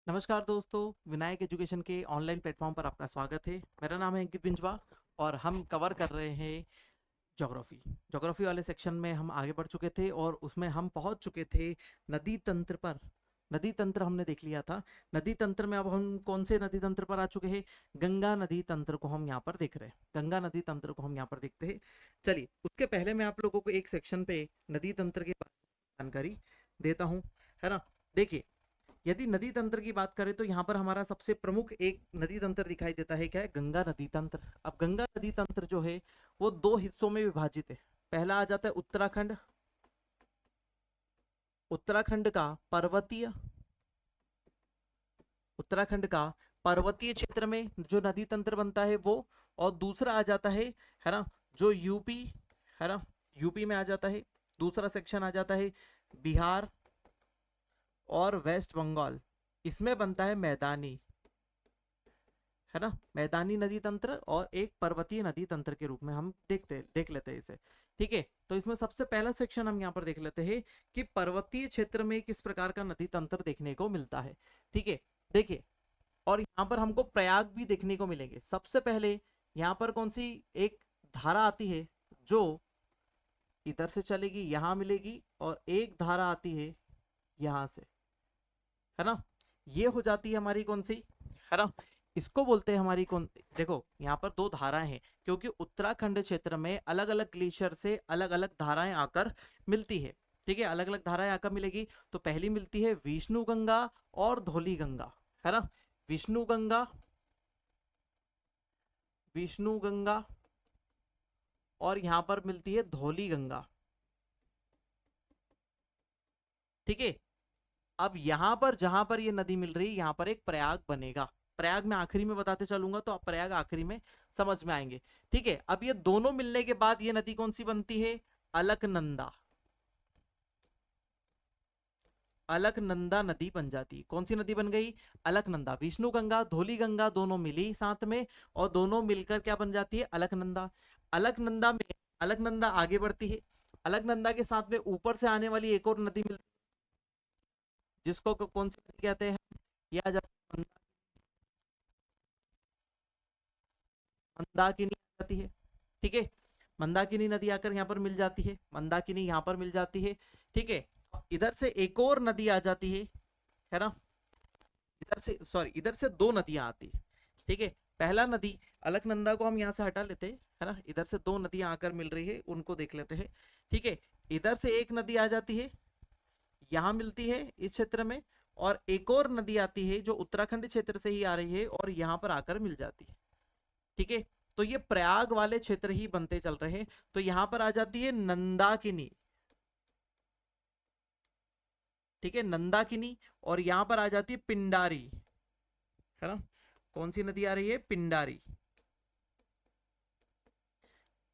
नमस्कार दोस्तों, विनायक एजुकेशन के ऑनलाइन प्लेटफॉर्म पर आपका स्वागत है। मेरा नाम है अंकित बिंजवा और हम कवर कर रहे हैं ज्योग्राफी। ज्योग्राफी वाले सेक्शन में हम आगे बढ़ चुके थे और उसमें हम पहुंच चुके थे नदी तंत्र पर। नदी तंत्र हमने देख लिया था। नदी तंत्र में अब हम कौन से नदी तंत्र पर आ चुके हैं? गंगा नदी तंत्र को हम यहाँ पर देख रहे हैं। गंगा नदी तंत्र को हम यहाँ पर देखते हैं। चलिए, उसके पहले मैं आप लोगों को एक सेक्शन पे नदी तंत्र के बारे में जानकारी देता हूँ, है ना। देखिए, यदि नदी तंत्र की बात करें तो यहाँ पर हमारा सबसे प्रमुख एक नदी तंत्र दिखाई देता है। क्या है? गंगा नदी तंत्र। अब गंगा नदी तंत्र जो है वो दो हिस्सों में विभाजित है। पहला आ जाता है उत्तराखंड। उत्तराखंड का पर्वतीय उत्तराखंड का पर्वतीय क्षेत्र में जो नदी तंत्र बनता है वो। और दूसरा आ जाता है ना, जो यूपी, है ना, यूपी में आ जाता है। दूसरा सेक्शन आ जाता है बिहार और वेस्ट बंगाल। इसमें बनता है मैदानी, है ना, मैदानी नदी तंत्र। और एक पर्वतीय नदी तंत्र के रूप में हम देख लेते हैं इसे। ठीक है, तो इसमें सबसे पहला सेक्शन हम यहाँ पर देख लेते हैं कि पर्वतीय क्षेत्र में किस प्रकार का नदी तंत्र देखने को मिलता है। ठीक है, देखिए, और यहाँ पर हमको प्रयाग भी देखने को मिलेंगे। सबसे पहले यहाँ पर कौन सी एक धारा आती है जो इधर से चलेगी, यहाँ मिलेगी, और एक धारा आती है यहाँ से, है ना। ये हो जाती है हमारी कौन सी, है ना, इसको बोलते हैं हमारी कौन। देखो, यहाँ पर दो धाराएं हैं क्योंकि उत्तराखंड क्षेत्र में अलग अलग ग्लेशियर से अलग अलग धाराएं आकर मिलती है। ठीक है, अलग अलग धाराएं आकर मिलेगी। तो पहली मिलती है विष्णु गंगा और धौली गंगा, है ना। विष्णु गंगा, विष्णु गंगा, और यहाँ पर मिलती है धौली गंगा। ठीक है, अब यहां पर जहां पर ये नदी मिल रही है यहां पर एक प्रयाग बनेगा। प्रयाग में आखिरी में बताते चलूंगा तो आप प्रयाग आखिरी में समझ में आएंगे। ठीक है, अब ये दोनों मिलने के बाद ये नदी कौन सी बनती है? अलकनंदा। अलकनंदा नदी बन जाती। कौन सी नदी बन गई? अलकनंदा। विष्णु गंगा धौली गंगा दोनों मिली साथ में, और दोनों मिलकर क्या बन जाती है? अलकनंदा। अलकनंदा में अलकनंदा आगे बढ़ती है। अलकनंदा के साथ में ऊपर से आने वाली एक और नदी मिलती है जिसको कौन सी नदी कहते हैं? ये आ जाती है मंदाकिनी आ जाती है। ठीक है, मंदाकिनी नदी आकर यहाँ पर मिल जाती है। मंदाकिनी यहाँ पर मिल जाती है। ठीक है, इधर से एक और नदी आ जाती है ना। इधर से, सॉरी, इधर से दो नदियां आती है। ठीक है, पहला नदी अलकनंदा को हम यहाँ से हटा लेते हैं, है ना। इधर से दो नदियां आकर मिल रही है, उनको देख लेते हैं। ठीक है, इधर से एक नदी आ जाती है, यहाँ मिलती है इस क्षेत्र में। और एक और नदी आती है जो उत्तराखंड क्षेत्र से ही आ रही है और यहाँ पर आकर मिल जाती है। ठीक है, तो ये प्रयाग वाले क्षेत्र ही बनते चल रहे हैं। तो यहां पर आ जाती है नंदाकिनी। ठीक है, नंदाकिनी। और यहां पर आ जाती है पिंडारी, है ना। कौन सी नदी आ रही है? पिंडारी।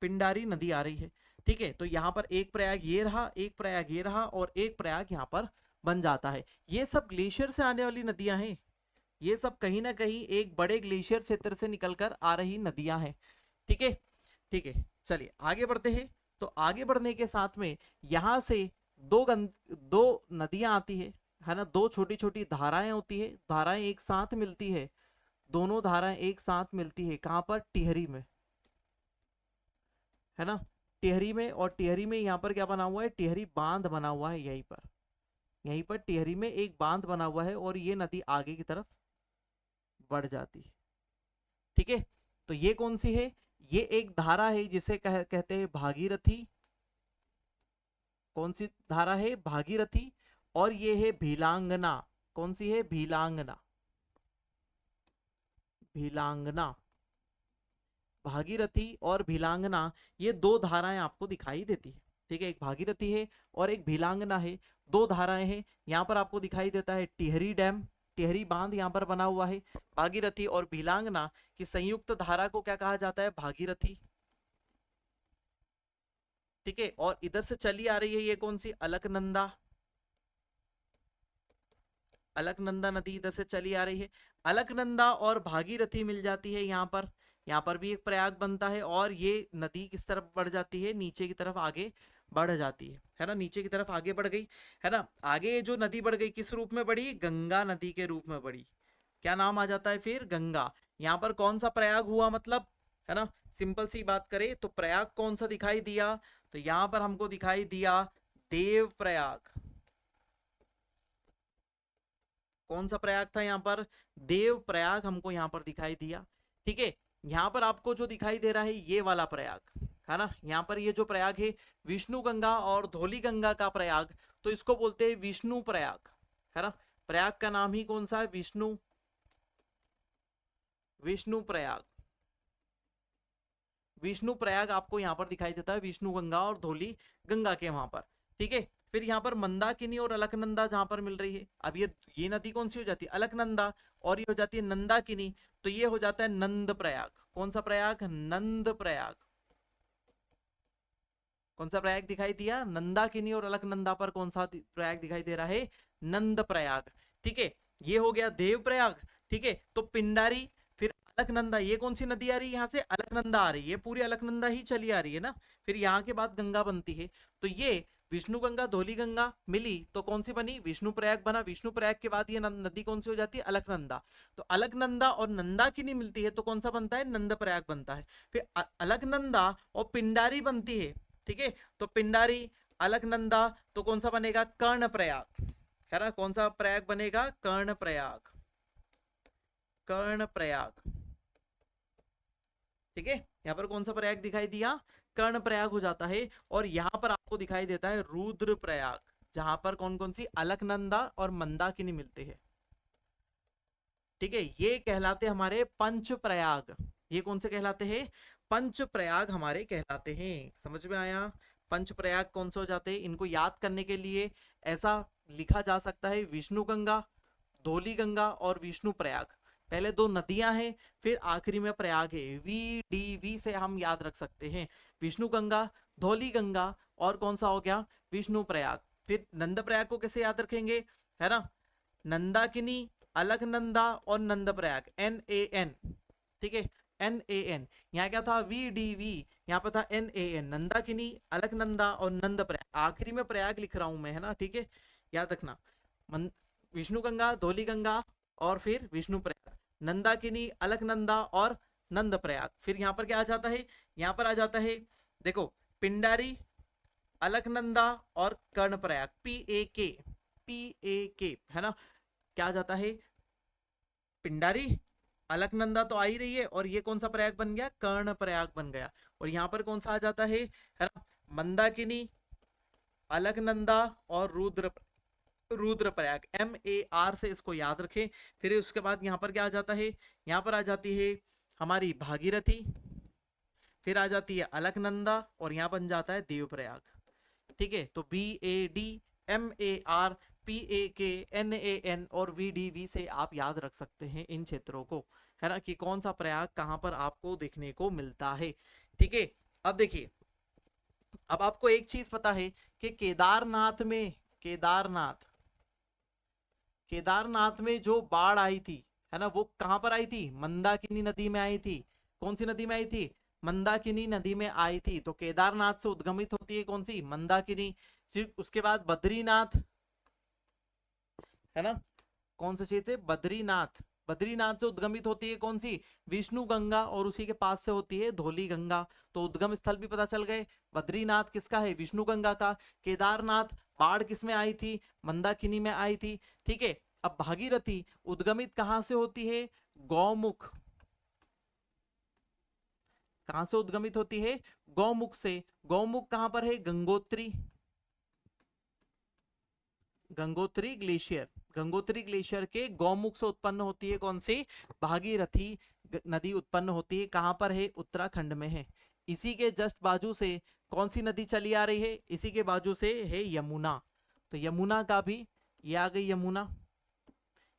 पिंडारी नदी आ रही है। ठीक है, तो यहां पर एक प्रयाग ये रहा, एक प्रयाग ये रहा, और एक प्रयाग यहां पर बन जाता है। ये सब ग्लेशियर से आने वाली नदियां हैं। ये सब कहीं ना कहीं एक बड़े ग्लेशियर क्षेत्र से निकलकर आ रही नदियां हैं। ठीक है, ठीक है, चलिए आगे बढ़ते हैं। तो आगे बढ़ने के साथ में यहां से दो नदियां आती है ना। दो छोटी छोटी धाराएं होती है, धाराएं एक साथ मिलती है। दोनों धाराएं एक साथ मिलती है कहां पर? टिहरी में, है ना। टिहरी में, और टिहरी में यहां पर क्या बना हुआ है? टिहरी बांध बना हुआ है यहीं पर। यहीं पर टिहरी में एक बांध बना हुआ है और ये नदी आगे की तरफ बढ़ जाती है। ठीक है, तो ये कौन सी है? ये एक धारा है जिसे कहते हैं भागीरथी। कौन सी धारा है? भागीरथी। और ये है भीलांगना। कौन सी है? भीलांगना। भीलांगना, भागीरथी और भीलांगना, ये दो धाराएं आपको दिखाई देती है। ठीक है, एक भागीरथी है और एक भीलांगना है। दो धाराएं हैं। यहाँ पर आपको दिखाई देता है टिहरी डैम, टिहरी बांध यहाँ पर बना हुआ है। भागीरथी और भीलांगना की संयुक्त धारा को क्या कहा जाता है? भागीरथी। ठीक है, और इधर से चली आ रही है ये कौन सी? अलकनंदा। अलकनंदा नदी इधर से चली आ रही है। अलकनंदा और भागीरथी मिल जाती है यहाँ पर। यहाँ पर भी एक प्रयाग बनता है और ये नदी किस तरफ बढ़ जाती है? नीचे की तरफ आगे बढ़ जाती है ना, नीचे की तरफ आगे बढ़ गई, है ना। आगे जो नदी बढ़ गई किस रूप में बढ़ी, गंगा नदी के रूप में बढ़ी। क्या नाम आ जाता है फिर, गंगा। यहाँ पर कौन सा प्रयाग हुआ मतलब, है ना, सिंपल सी बात करें तो प्रयाग कौन सा दिखाई दिया, तो यहाँ पर हमको दिखाई दिया देव प्रयाग। कौन सा प्रयाग था यहाँ पर, देव प्रयाग हमको यहाँ पर दिखाई दिया। ठीक है, यहाँ पर आपको जो दिखाई दे रहा है ये वाला प्रयाग, है ना, यहाँ पर ये जो प्रयाग है विष्णु गंगा और धौली गंगा का प्रयाग, तो इसको बोलते हैं विष्णु प्रयाग, है ना। प्रयाग का नाम ही कौन सा है, विष्णु, विष्णु प्रयाग। विष्णु प्रयाग आपको यहाँ पर दिखाई देता है, विष्णु गंगा और धौली गंगा के वहां पर। ठीक है, फिर यहाँ पर मंदाकिनी और अलकनंदा जहां पर मिल रही है, अब ये नदी कौन सी हो जाती है, अलकनंदा, और ये हो जाती है नंदाकिनी, तो ये हो जाता है नंद प्रयाग। कौन सा प्रयाग, नंद प्रयाग। कौन सा प्रयाग दिखाई दिया, नंदाकिनी और अलकनंदा पर कौन सा प्रयाग दिखाई दे रहा है, नंद प्रयाग। ठीक है, ये हो गया देव प्रयाग। ठीक है, तो पिंडारी, फिर अलकनंदा, ये कौन सी नदी आ रही है, यहाँ से अलकनंदा आ रही है, पूरी अलकनंदा ही चली आ रही है ना, फिर यहाँ के बाद गंगा बनती है, तो ये विष्णु गंगा धौली गंगा मिली तो कौन सी बनी, विष्णु प्रयाग बना। विष्णु प्रयाग के बाद ये नदी कौन सी हो जाती है, अलकनंदा। तो अलकनंदा और नंदाकिनी मिलती है तो कौन सा बनता है, नंद प्रयाग बनता है। फिर अलकनंदा और पिंडारी बनती है, ठीक है, तो पिंडारी अलकनंदा, तो कौन सा बनेगा, कर्ण प्रयाग, है ना। कौन सा प्रयाग बनेगा, कर्ण प्रयाग, कर्ण प्रयाग। ठीक है, यहाँ पर कौन सा प्रयाग दिखाई दिया, कर्ण प्रयाग हो जाता है। और यहाँ पर आपको दिखाई देता है रुद्र प्रयाग, जहां पर कौन कौन सी अलकनंदा और मंदाकिनी मिलते हैं। ठीक है, ये कहलाते हमारे पंच प्रयाग। ये कौन से कहलाते हैं, पंच प्रयाग हमारे कहलाते हैं। समझ में आया, पंच प्रयाग कौन से हो जाते हैं, इनको याद करने के लिए ऐसा लिखा जा सकता है, विष्णु गंगा, धौली गंगा और विष्णु प्रयाग। पहले दो नदियां हैं, फिर आखिरी में प्रयाग है, वी डी वी से हम याद रख सकते हैं, विष्णु गंगा, धौली गंगा और कौन सा हो गया, विष्णु प्रयाग। फिर नंद प्रयाग को कैसे याद रखेंगे, है ना, नंदाकिनी, अलकनंदा और नंद प्रयाग, NaN। ठीक है, NaN, यहाँ क्या था, VDV, यहाँ पे था NaN, नंदाकिनी, अलकनंदा और नंद प्रयाग, आखिरी में प्रयाग लिख रहा हूं मैं, है ना। ठीक है, याद रखना, विष्णु गंगा, धौली गंगा और फिर विष्णु प्रयाग, नंदाकिनी, अलकनंदा और नंद प्रयाग। फिर यहाँ पर क्या आ जाता है, यहाँ पर आ जाता है, देखो, पिंडारी, अलकनंदा और कर्ण प्रयाग, PAK, है ना। क्या आ जाता है, पिंडारी, अलकनंदा तो आ ही रही है, और ये कौन सा प्रयाग बन गया, कर्ण प्रयाग बन गया। और यहाँ पर कौन सा आ जाता है ना, मंदाकिनी, अलकनंदा और रुद्र प्रयाग, MAR से इसको याद रखें। फिर उसके बाद यहाँ पर क्या आ जाता है, यहाँ पर आ जाती है हमारी भागीरथी, फिर आ जाती है अलकनंदा और यहाँ बन जाता है देवप्रयाग। ठीक है, तो BAD, MAR, PAK, NaN और VDV से आप याद रख सकते हैं इन क्षेत्रों को, है ना, कि कौन सा प्रयाग कहां पर आपको देखने को मिलता है। ठीक है, अब देखिए, अब आपको एक चीज पता है कि केदारनाथ में जो बाढ़ आई थी, है ना, वो कहां पर आई थी, मंदाकिनी नदी में आई थी। कौन सी नदी में आई थी, मंदाकिनी नदी में आई थी। तो केदारनाथ से उद्गमित होती है कौन सी, मंदाकिनी। फिर उसके बाद बद्रीनाथ, है ना, कौन से क्षेत्र, बद्रीनाथ, बद्रीनाथ से उद्गमित होती है कौन सी, विष्णु गंगा, और उसी के पास से होती है धौली गंगा। तो उद्गम स्थल भी पता चल गए, बद्रीनाथ किसका है, विष्णु गंगा का। केदारनाथ बाढ़ किस में आई थी, मंदाकिनी में आई थी। ठीक है, अब भागीरथी उद्गमित कहां से होती है, गौमुख, कहां से उद्गमित होती है, गौमुख से। गौमुख कहां पर है, गंगोत्री, गंगोत्री ग्लेशियर, गंगोत्री ग्लेशियर के गौमुख से उत्पन्न होती है कौन सी, भागीरथी नदी उत्पन्न होती है। कहां पर है, उत्तराखंड में है। इसी के जस्ट बाजू से कौन सी नदी चली आ रही है, इसी के बाजू से है यमुना। तो यमुना का भी, ये आ गई यमुना,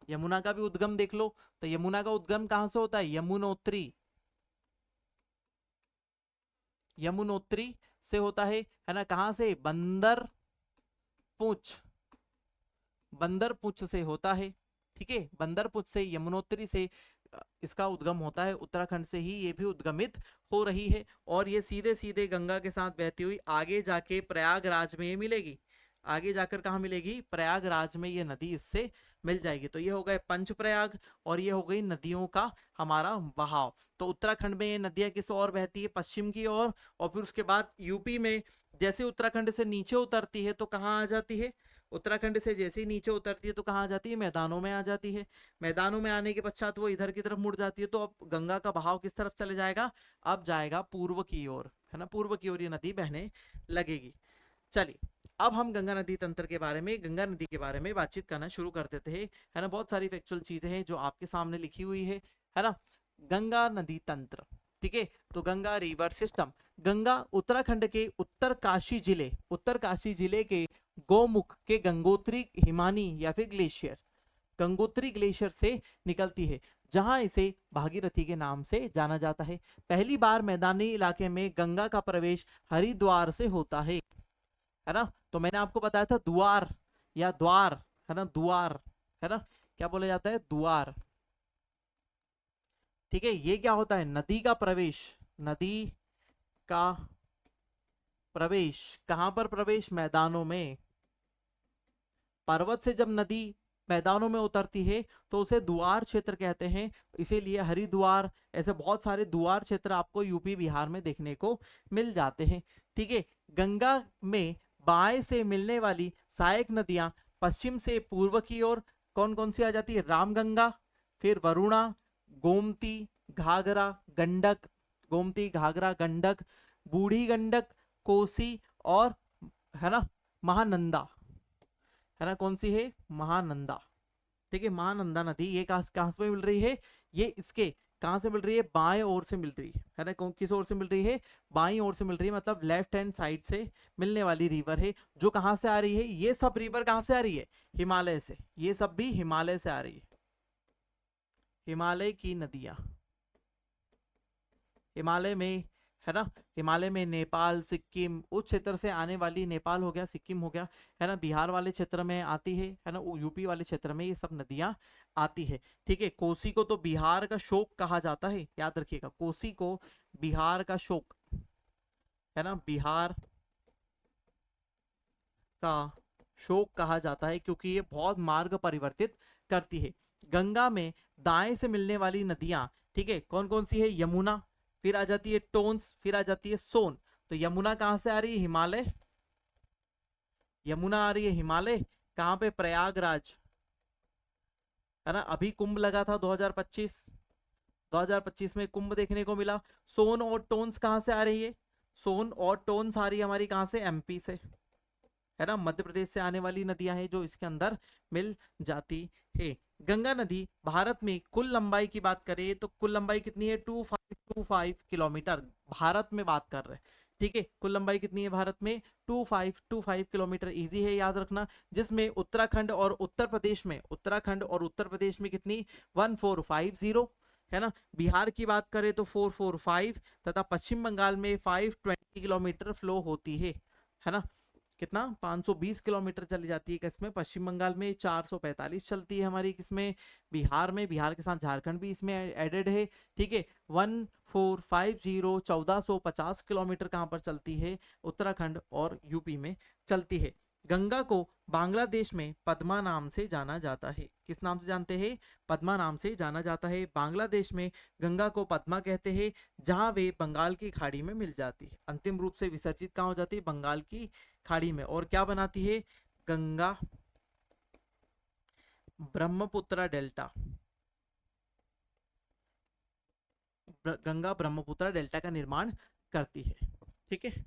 यमुना का भी उद्गम देख लो। तो यमुना का उद्गम कहां से होता है, यमुनोत्री, यमुनोत्री से होता है ना। कहां से, बंदर पूंछ, बंदर पुछ से होता है। ठीक है, बंदर पुछ से, यमुनोत्री से इसका उद्गम होता है, उत्तराखंड से ही ये भी उद्गमित हो रही है और ये सीधे सीधे गंगा के साथ बहती हुई आगे जाके प्रयागराज में ये मिलेगी। आगे जाकर कहाँ मिलेगी? प्रयागराज में ये नदी इससे मिल जाएगी। तो ये हो गए पंचप्रयाग और ये हो गई नदियों का हमारा बहाव। तो उत्तराखंड में ये नदियां किस ओर बहती है? पश्चिम की ओर। और फिर उसके बाद यूपी में जैसे उत्तराखंड से नीचे उतरती है तो कहाँ आ जाती है? उत्तराखंड से जैसे ही नीचे उतरती है तो कहाँ आ जाती है? मैदानों में आ जाती है। मैदानों में आने के पश्चात वो इधर की तरफ मुड़ जाती है। तो अब गंगा का बहाव किस तरफ चले जाएगा? अब जाएगा पूर्व की ओर, है ना, पूर्व की ओर ये नदी बहने लगेगी। चलिए अब हम गंगा नदी तंत्र के बारे में, गंगा नदी के बारे में बातचीत करना शुरू कर देते हैं, है ना। बहुत सारी फैक्चुअल चीजें हैं जो आपके सामने लिखी हुई है ना। गंगा नदी तंत्र, ठीक है। तो गंगा रिवर सिस्टम, गंगा उत्तराखंड के उत्तरकाशी जिले के गौमुख के गंगोत्री हिमानी या फिर ग्लेशियर, गंगोत्री ग्लेशियर से निकलती है, जहां इसे भागीरथी के नाम से जाना जाता है। पहली बार मैदानी इलाके में गंगा का प्रवेश हरिद्वार से होता है ना। तो मैंने आपको बताया था द्वार या द्वार, है ना, द्वार, है ना, क्या बोला जाता है? द्वार, ठीक है। ये क्या होता है? नदी का प्रवेश, नदी का प्रवेश, कहां पर प्रवेश? मैदानों में। पर्वत से जब नदी मैदानों में उतरती है तो उसे दुआर क्षेत्र कहते हैं, इसीलिए हरिद्वार, ऐसे बहुत सारे दुआर क्षेत्र आपको यूपी बिहार में देखने को मिल जाते हैं, ठीक है। गंगा में बाएं से मिलने वाली सहायक नदियां पश्चिम से पूर्व की ओर कौन कौन सी आ जाती है? रामगंगा, फिर वरुणा, गोमती, घाघरा, गंडक, गोमती, घाघरा, गंडक, बूढ़ी गंडक, कोसी और, है ना, महानंदा, है ना। कौन सी है? महानंदा, ठीक है। महानंदा नदी ये कहां से मिल रही है? ये इसके कहां से मिल रही है? बाएं ओर से मिल रही है ना। किस ओर से मिल रही है? बाईं ओर से मिल रही है, मतलब लेफ्ट हैंड साइड से मिलने वाली रिवर है, जो कहां से आ रही है? ये सब रिवर कहां से आ रही है? हिमालय से। ये सब भी हिमालय से आ रही है, हिमालय की नदियां, हिमालय में, है ना। हिमालय में नेपाल, सिक्किम, उस क्षेत्र से आने वाली, नेपाल हो गया, सिक्किम हो गया, है ना, बिहार वाले क्षेत्र में आती है ना, यूपी वाले क्षेत्र में ये सब नदियां आती है, ठीक है। कोसी को तो बिहार का शोक कहा जाता है, याद रखिएगा, कोसी को बिहार का शोक, है ना, बिहार का शोक कहा जाता है, क्योंकि ये बहुत मार्ग परिवर्तित करती है। गंगा में दाएं से मिलने वाली नदियां, ठीक है, कौन कौन सी है? यमुना, फिर आ जाती है टोन्स, फिर आ जाती है सोन। तो यमुना कहां से आ रही है? हिमालय, यमुना आ रही है हिमालय, कहां पे? प्रयागराज, है ना। अभी कुंभ लगा था 2025 में कुंभ देखने को मिला। सोन और टोन्स कहां से आ रही है? सोन और टोन्स आ रही है हमारी कहां से? एमपी से, है ना, मध्य प्रदेश से आने वाली नदियां हैं जो इसके अंदर मिल जाती है। गंगा नदी भारत में कुल लंबाई की बात करें तो कुल लंबाई कितनी है? 2525 किलोमीटर, भारत में बात कर रहे हैं, ठीक है। कुल लंबाई कितनी है भारत में? 2525 किलोमीटर, इजी है याद रखना। जिसमें उत्तराखंड और उत्तर प्रदेश में, उत्तराखंड और उत्तर प्रदेश में कितनी? 1450, है ना। बिहार की बात करें तो 445 तथा पश्चिम बंगाल में 520 किलोमीटर फ्लो होती है ना। कितना? 520 किलोमीटर चली जाती है किसमें? पश्चिम बंगाल में। 445 चलती है हमारी किसमें? बिहार में। बिहार के साथ झारखंड भी इसमें एडेड है, ठीक है। 1450 1450 किलोमीटर कहाँ पर चलती है? उत्तराखंड और यूपी में चलती है। गंगा को बांग्लादेश में पद्मा नाम से जाना जाता है। किस नाम से जानते हैं? पद्मा नाम से जाना जाता है। बांग्लादेश में गंगा को पद्मा कहते हैं, जहां वे बंगाल की खाड़ी में मिल जाती है। अंतिम रूप से विसर्जित कहाँ हो जाती है? बंगाल की खाड़ी में। और क्या बनाती है? गंगा ब्रह्मपुत्र डेल्टा, गंगा ब्रह्मपुत्र डेल्टा का निर्माण करती है, ठीक है।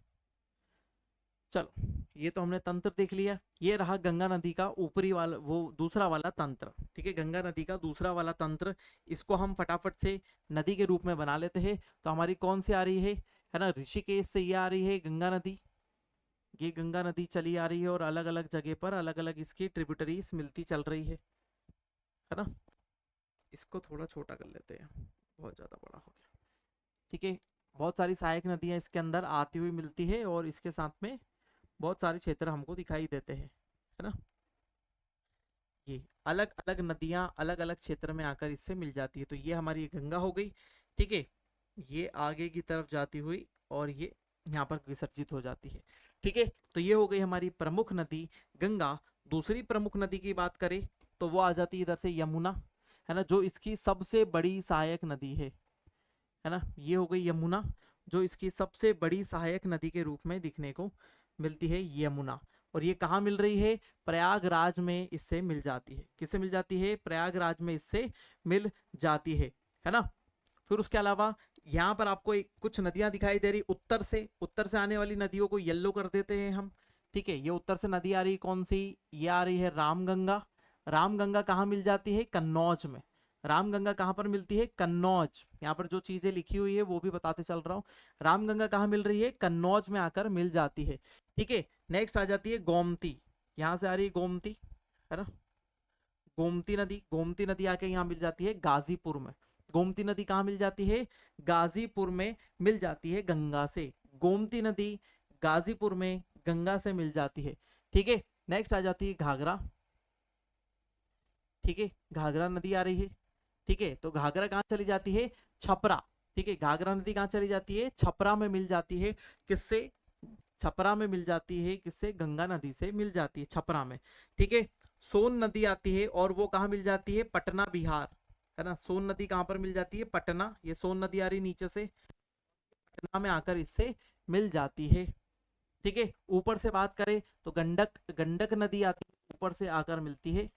चलो ये तो हमने तंत्र देख लिया। ये रहा गंगा नदी का ऊपरी वाला, वो दूसरा वाला तंत्र, ठीक है। गंगा नदी का दूसरा वाला तंत्र, इसको हम फटाफट से नदी के रूप में बना लेते हैं। तो हमारी कौन सी आ रही है ना, ऋषिकेश से ये आ रही है गंगा नदी। ये गंगा नदी चली आ रही है और अलग अलग जगह पर अलग अलग इसकी ट्रिब्यूटरीज मिलती चल रही है ना। इसको थोड़ा छोटा कर लेते हैं, बहुत ज़्यादा बड़ा हो गया, ठीक है। बहुत सारी सहायक नदियाँ इसके अंदर आती हुई मिलती है और इसके साथ में बहुत सारे क्षेत्र हमको दिखाई देते हैं, है ना। ये अलग अलग नदियां अलग अलग क्षेत्र में आकर इससे मिल जाती है। तो ये हमारी गंगा हो गई, ठीक है, ये आगे की तरफ जाती हुई और ये यहाँ पर विसर्जित हो जाती है, ठीक है। तो ये हो गई हमारी प्रमुख नदी गंगा। दूसरी प्रमुख नदी की बात करें तो वो आ जाती है इधर से यमुना, है ना, जो इसकी सबसे बड़ी सहायक नदी है ना। ये हो गई यमुना, जो इसकी सबसे बड़ी सहायक नदी के रूप में दिखने को मिलती है यमुना। और ये कहाँ मिल रही है? प्रयागराज में इससे मिल जाती है। किससे मिल जाती है? प्रयागराज में इससे मिल जाती है ना। फिर उसके अलावा यहाँ पर आपको एक कुछ नदियां दिखाई दे रही उत्तर से आने वाली नदियों को येलो कर देते हैं हम, ठीक है। ये उत्तर से नदी आ रही कौन सी? ये आ रही है रामगंगा। रामगंगा कहाँ मिल जाती है? कन्नौज में। रामगंगा कहाँ पर मिलती है? कन्नौज। यहाँ पर जो चीजें लिखी हुई है वो भी बताते चल रहा हूँ। रामगंगा कहाँ मिल रही है? कन्नौज में आकर मिल जाती है, ठीक है। नेक्स्ट आ जाती है गोमती, यहाँ से आ रही है गोमती, है ना। गोमती नदी आके यहाँ मिल जाती है गाजीपुर में। गोमती नदी कहाँ मिल जाती है? गाजीपुर में मिल जाती है गंगा से। गोमती नदी गाजीपुर में गंगा से मिल जाती है, ठीक है। नेक्स्ट आ जाती है घाघरा, ठीक है, घाघरा नदी आ रही है, ठीक है। तो घाघरा कहाँ चली जाती है? छपरा, ठीक है। घाघरा नदी कहाँ चली जाती है? छपरा में मिल जाती है। किससे? छपरा में मिल जाती है। किससे? गंगा नदी से मिल जाती है, छपरा में, ठीक है। सोन नदी आती है और वो कहाँ मिल जाती है? पटना बिहार, है ना। सोन नदी कहाँ पर मिल जाती है? पटना। ये सोन नदी आ रही नीचे से, पटना में आकर इससे मिल जाती है, ठीक है। ऊपर से बात करें तो गंडक नदी आती है, ऊपर से आकर मिलती है।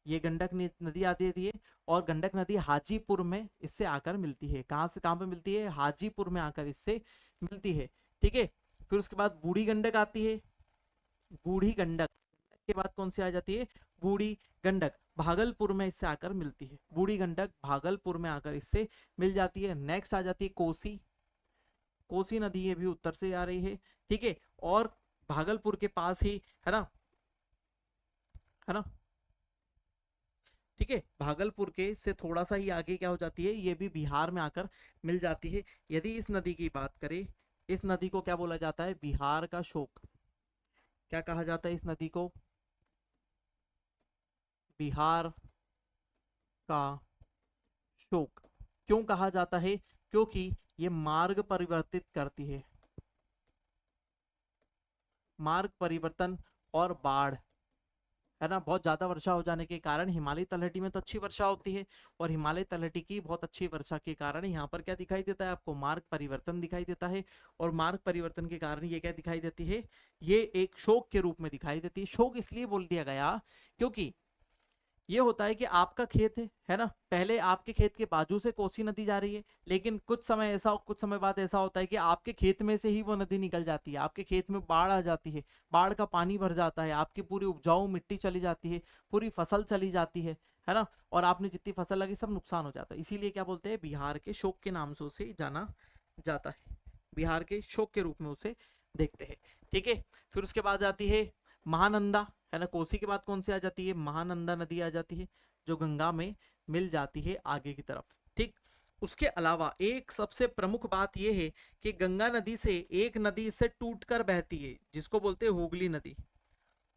ये गंडक नदी आती है और गंडक नदी हाजीपुर में इससे आकर मिलती है। कहाँ से कहाँ पे मिलती है? हाजीपुर में आकर इससे मिलती है, ठीक है। फिर उसके बाद बूढ़ी गंडक आती है। बूढ़ी गंडक के बाद कौन सी आ जाती है? बूढ़ी गंडक भागलपुर में इससे आकर मिलती है। बूढ़ी गंडक भागलपुर में आकर इससे मिल जाती है। नेक्स्ट आ जाती है कोसी। कोसी नदी ये भी उत्तर से आ रही है, ठीक है। और भागलपुर के पास ही, है ना, है ना, ठीक है। भागलपुर के से थोड़ा सा ही आगे क्या हो जाती है? ये भी बिहार में आकर मिल जाती है। यदि इस नदी की बात करें, इस नदी को क्या बोला जाता है? बिहार का शोक। क्या कहा जाता है इस नदी को? बिहार का शोक। क्यों कहा जाता है? क्योंकि ये मार्ग परिवर्तित करती है। मार्ग परिवर्तन और बाढ़, है ना, बहुत ज्यादा वर्षा हो जाने के कारण हिमालय तलहटी में तो अच्छी वर्षा होती है, और हिमालय तलहटी की बहुत अच्छी वर्षा के कारण यहाँ पर क्या दिखाई देता है आपको? मार्ग परिवर्तन दिखाई देता है। और मार्ग परिवर्तन के कारण ये क्या दिखाई देती है? ये एक शोक के रूप में दिखाई देती है। शोक इसलिए बोल दिया गया क्योंकि ये होता है कि आपका खेत है ना, पहले आपके खेत के बाजू से कोसी नदी जा रही है, लेकिन कुछ समय बाद ऐसा होता है कि आपके खेत में से ही वो नदी निकल जाती है। आपके खेत में बाढ़ आ जाती है, बाढ़ का पानी भर जाता है, आपकी पूरी उपजाऊ मिट्टी चली जाती है, पूरी फसल चली जाती है ना, और आपने जितनी फसल लगी सब नुकसान हो जाता है। इसीलिए क्या बोलते हैं? बिहार के शोक के नाम से उसे जाना जाता है। बिहार के शोक के रूप में उसे देखते हैं, ठीक है। फिर उसके बाद आती है महानंदा, है ना। कोसी के बाद कौन सी आ जाती है? महानंदा नदी आ जाती है, जो गंगा में मिल जाती है आगे की तरफ, ठीक। उसके अलावा एक सबसे प्रमुख बात यह है कि गंगा नदी से एक नदी इससे टूटकर बहती है, जिसको बोलते हैं हुगली नदी।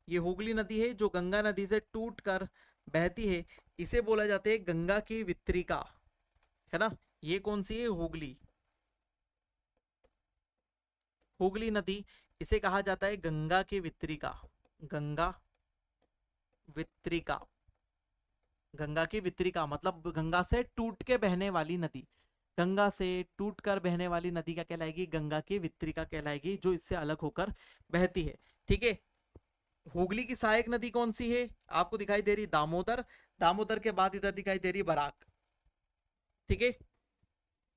ये हुगली नदी है जो गंगा नदी से टूटकर बहती है, इसे बोला जाता है गंगा की वितरिका, है ना। ये कौन सी है? हुगली। हुगली नदी, इसे कहा जाता है गंगा की वितरिका। गंगा वितरिका। गंगा की वितरिका मतलब गंगा से टूट के बहने वाली नदी। गंगा से टूट कर बहने वाली नदी क्या कहलाएगी? गंगा की वितरिका कहलाएगी, जो इससे अलग होकर बहती है, ठीक है। हुगली की सहायक नदी कौन सी है? आपको दिखाई दे रही दामोदर। दामोदर के बाद इधर दिखाई दे रही बराक, ठीक है,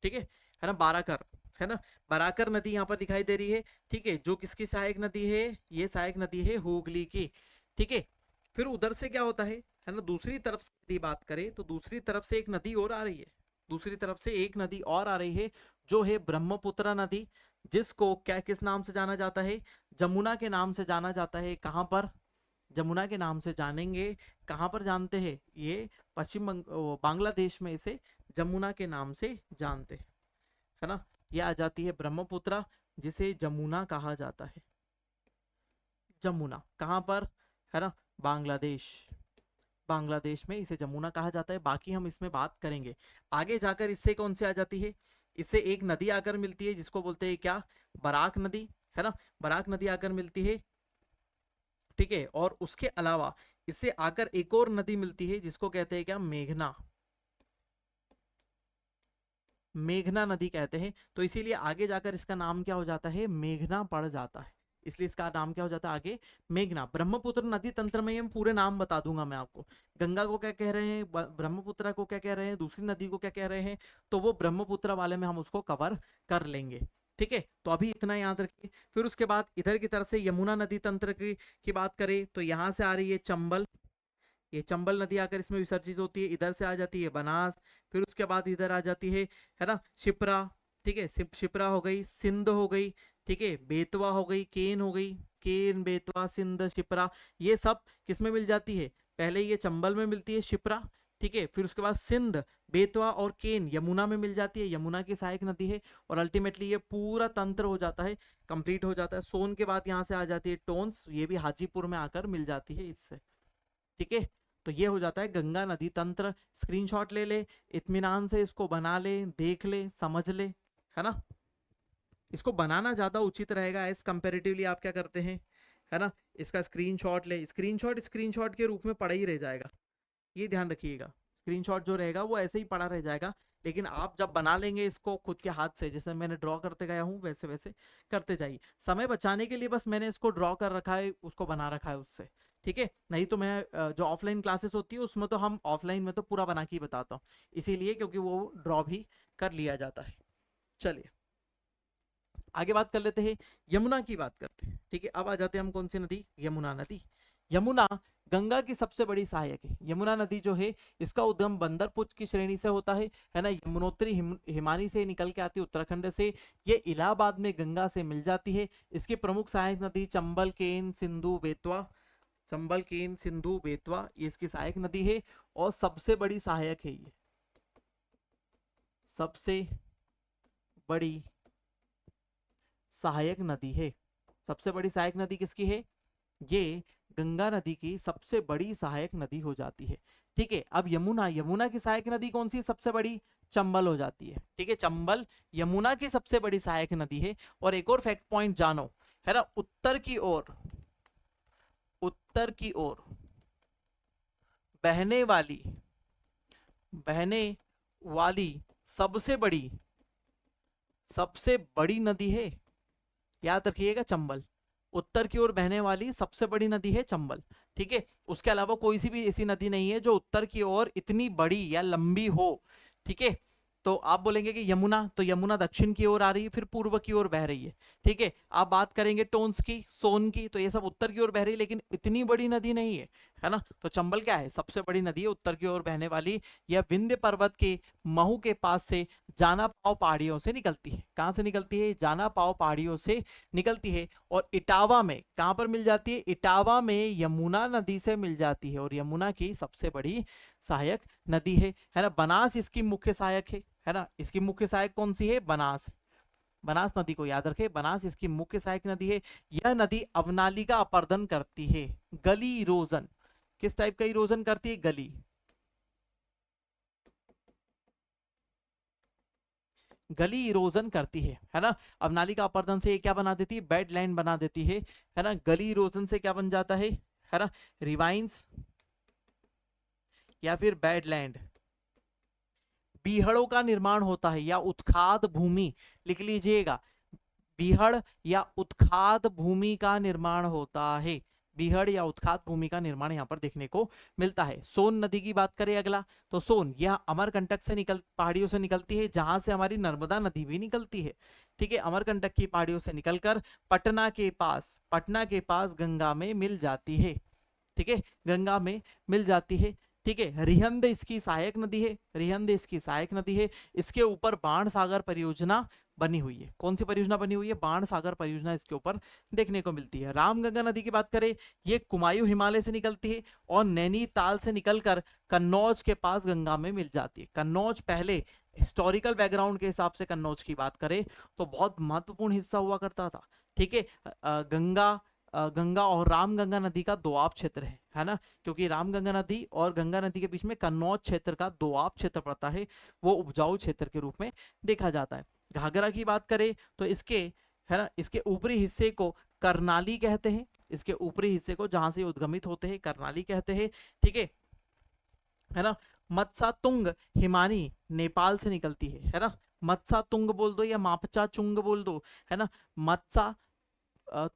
ठीक है ना, बाराकर, है ना। बराकर नदी यहाँ पर दिखाई दे रही है, ठीक है, जो किसकी सहायक नदी है? ये सहायक नदी है हुगली की, ठीक है। फिर उधर से क्या होता है ना, दूसरी तरफ से यदि बात करें तो दूसरी तरफ से एक नदी और आ रही है। दूसरी तरफ से एक नदी और आ रही है, जो है ब्रह्मपुत्र नदी, जिसको क्या किस नाम से जाना जाता है? जमुना के नाम से जाना जाता है। कहाँ पर? जमुना के नाम से जानेंगे। कहाँ पर जानते हैं? ये बांग्लादेश में इसे जमुना के नाम से जानते हैं, है ना। ये आ जाती है ब्रह्मपुत्र, जिसे जमुना कहा जाता है। जमुना कहाँ पर? है ना, बांग्लादेश। बांग्लादेश में इसे जमुना कहा जाता है। बाकी हम इसमें बात करेंगे आगे जाकर। इससे कौन सी आ जाती है, इससे एक नदी आकर मिलती है जिसको बोलते हैं क्या, बराक नदी, है ना, बराक नदी आकर मिलती है, ठीक है। और उसके अलावा इससे आकर एक और नदी मिलती है जिसको कहते हैं क्या, मेघना, मेघना नदी कहते हैं। तो इसीलिए आगे जाकर इसका नाम क्या हो जाता है, मेघना पड़ जाता है, इसलिए इसका नाम क्या हो जाता है आगे, मेघना। ब्रह्मपुत्र नदी तंत्र में हम पूरे नाम बता दूंगा मैं आपको, गंगा को क्या कह रहे हैं, ब्रह्मपुत्र को क्या कह रहे हैं, दूसरी नदी को क्या कह रहे हैं, तो वो ब्रह्मपुत्र वाले में हम उसको कवर कर लेंगे, ठीक है। तो अभी इतना याद रखिए। फिर उसके बाद इधर की तरफ से यमुना नदी तंत्र की बात करें तो यहां से आ रही है चंबल, ये चंबल नदी आकर इसमें विसर्जित होती है, इधर से आ जाती है बनास, फिर उसके बाद इधर आ जाती है ना, शिप्रा, ठीक है, शिप्रा हो गई, सिंध हो गई, ठीक है, बेतवा हो गई, केन हो गई, केन, बेतवा, सिंध, शिप्रा, ये सब किस में मिल जाती है, पहले ये चंबल में मिलती है शिप्रा, ठीक है, फिर उसके बाद सिंध, बेतवा और केन यमुना में मिल जाती है, यमुना की सहायक नदी है, और अल्टीमेटली ये पूरा तंत्र हो जाता है, कंप्लीट हो जाता है। सोन के बाद यहाँ से आ जाती है टोन्स, ये भी हाजीपुर में आकर मिल जाती है इससे, ठीक है। तो ये हो जाता है गंगा नदी तंत्र। स्क्रीनशॉट ले ले, इत्मीनान से इसको बना ले, देख ले, समझ ले, है ना। इसको बनाना ज्यादा उचित रहेगा एज कंपेरेटिवली आप क्या करते हैं, है ना, इसका स्क्रीनशॉट ले, स्क्रीनशॉट स्क्रीनशॉट के रूप में पड़ा ही रह जाएगा, ये ध्यान रखिएगा। स्क्रीनशॉट जो रहेगा वो ऐसे ही पड़ा रह जाएगा, लेकिन आप जब बना लेंगे इसको खुद के हाथ से, जैसे मैंने ड्रॉ करते गया हूँ वैसे वैसे करते जाइए। समय बचाने के लिए बस मैंने इसको ड्रॉ कर रखा है, उसको बना रखा है उससे, ठीक है। नहीं तो मैं जो ऑफलाइन क्लासेस होती है उसमें तो हम ऑफलाइन में तो पूरा बना के ही बताता हूँ, इसीलिए क्योंकि वो ड्रॉ भी कर लिया जाता है। चलिए आगे बात कर लेते हैं, यमुना की बात करते हैं, ठीक है। अब आ जाते हैं हम कौन सी नदी, यमुना नदी। यमुना गंगा की सबसे बड़ी सहायक है। यमुना नदी जो है इसका उद्गम बंदरपुच की श्रेणी से होता है ना, यमुनोत्री हिमानी से निकल के आती है उत्तराखंड से, ये इलाहाबाद में गंगा से मिल जाती है। इसकी प्रमुख सहायक नदी चंबल, केन, सिंधु, बेतवा, चंबल, केन, सिंधु, बेतवा, ये इसकी सहायक नदी है, और सबसे बड़ी सहायक है ये, सबसे बड़ी सहायक नदी है। सबसे बड़ी सहायक नदी किसकी है, ये गंगा नदी की सबसे बड़ी सहायक नदी हो जाती है, ठीक है। अब यमुना, यमुना की सहायक नदी कौन सी सबसे बड़ी, चंबल हो जाती है, ठीक है। चंबल यमुना की सबसे बड़ी सहायक नदी है। और एक और फैक्ट पॉइंट जानो, है ना, उत्तर की ओर, उत्तर की ओर बहने वाली, बहने वाली सबसे बड़ी, सबसे बड़ी नदी है, याद रखिएगा, चंबल। उत्तर की ओर बहने वाली सबसे बड़ी नदी है चंबल, ठीक है। उसके अलावा कोई सी भी ऐसी नदी नहीं है जो उत्तर की ओर इतनी बड़ी या लंबी हो, ठीक है। तो आप बोलेंगे कि यमुना, तो यमुना दक्षिण की ओर आ रही है, फिर पूर्व की ओर बह रही है, ठीक है। आप बात करेंगे टोन्स की, सोन की, तो ये सब उत्तर की ओर बह रही है, लेकिन इतनी बड़ी नदी नहीं है ना। तो चंबल क्या है, सबसे बड़ी नदी है उत्तर की ओर बहने वाली। यह विंध्य पर्वत के महू के पास से जाना पाव पहाड़ियों से निकलती है। कहाँ से निकलती है, जाना पाव पहाड़ियों से निकलती है, और इटावा में कहाँ पर मिल जाती है, इटावा में यमुना नदी से मिल जाती है, और यमुना की सबसे बड़ी सहायक नदी है ना। बनास इसकी मुख्य सहायक है ना, इसकी मुख्य सहायक कौन सी है, बनास, बनास नदी को याद रखें, बनास इसकी मुख्य सहायक नदी है। यह नदी अवनाली का अपर्दन करती है, गली इरोजन, किस टाइप का इरोजन करती है, गली, गली इरोजन करती है ना। अवनाली का अपर्दन से ये क्या बना देती है, बेड लैंड बना देती है ना। गली इरोजन से क्या बन जाता है ना, रिवाइंस या फिर बेडलैंड, बीहड़ों का निर्माण होता है, या उत्खाद भूमि, लिख लीजिएगा, बीहड़ या उत्खाद भूमि का निर्माण होता है, बीहड़ या उत्खाद भूमि का निर्माण यहाँ पर देखने को मिलता है। सोन नदी की बात करें अगला, तो सोन यह अमरकंटक से पहाड़ियों से निकलती है, जहां से हमारी नर्मदा नदी भी निकलती है, ठीक है। अमरकंटक की पहाड़ियों से निकलकर पटना के पास गंगा में मिल जाती है, ठीक है, गंगा में मिल जाती है, ठीक है। रिहंद इसकी सहायक नदी है, रिहंद इसकी सहायक नदी है। इसके ऊपर बाण सागर परियोजना बनी हुई है। कौन सी परियोजना बनी हुई है, बाण सागर परियोजना इसके ऊपर देखने को मिलती है। रामगंगा नदी की बात करें, ये कुमायूं हिमालय से निकलती है, और नैनीताल से निकलकर कन्नौज के पास गंगा में मिल जाती है। कन्नौज पहले हिस्टोरिकल बैकग्राउंड के हिसाब से कन्नौज की बात करें तो बहुत महत्वपूर्ण हिस्सा हुआ करता था, ठीक है। गंगा गंगा और रामगंगा नदी का दोआब क्षेत्र है ना, क्योंकि रामगंगा नदी और गंगा नदी के बीच में कन्नौज क्षेत्र का दोआब क्षेत्र पड़ता है, वो उपजाऊ क्षेत्र के रूप में देखा जाता है। घाघरा की बात करें तो इसके, है ना, इसके ऊपरी हिस्से को करनाली कहते हैं, इसके ऊपरी हिस्से को जहां से उद्गमित होते हैं करनाली कहते हैं, ठीक है ना। मत्सातुंग हिमानी नेपाल से निकलती है ना, मत्सातुंग बोल दो या मापचा चुंग बोल दो, है ना। मत्सा